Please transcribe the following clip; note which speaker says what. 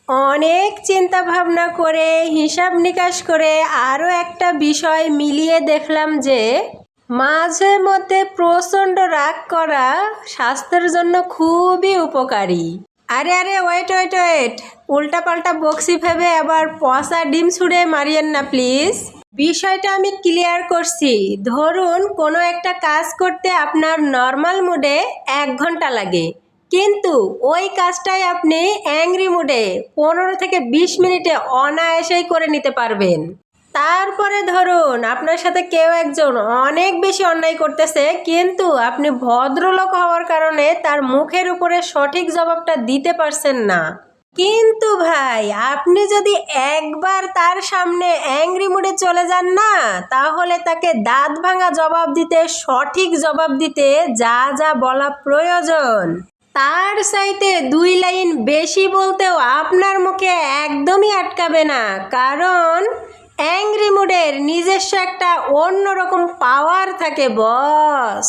Speaker 1: অনেক চিন্তা ভাবনা করে হিসাব নিকাশ করে আরও একটা বিষয় মিলিয়ে দেখলাম যে মাঝে মধ্যে প্রচণ্ড রাগ করা স্বাস্থ্যের জন্য খুবই উপকারী। আরে আরে ওয়েট ওয়েট ওয়েট, উল্টাপাল্টা বক্সি ভেবে আবার পচা ডিম ছুঁড়ে মারিয়েন না প্লিজ। বিষয়টা আমি ক্লিয়ার করছি। ধরুন কোনো একটা কাজ করতে আপনার নর্মাল মুডে 1 ঘন্টা লাগে, কিন্তু ওই কাজটাই আপনি অ্যাংরি মুডে 15 থেকে 20 মিনিটে অনায়াসেই করে নিতে পারবেন। তারপরে ধরুন আপনার সাথে কেউ একজন অনেক বেশি অন্যায় করতেছে, কিন্তু আপনি ভদ্রলোক হওয়ার কারণে তার মুখের উপরে সঠিক জবাবটা দিতে পারছেন না। কিন্তু ভাই, আপনি যদি একবার তার সামনে অ্যাংরি মুডে চলে যান না, তাহলে তাকে দাঁত ভাঙা জবাব দিতে, সঠিক জবাব দিতে যা যা বলা প্রয়োজন তার চাইতে 2 লাইন বেশি বলতেও আপনার মুখে একদমই আটকাবে না, কারণ অ্যাংরি মুডের নিজস্ব একটা অন্যরকম পাওয়ার থাকে বস।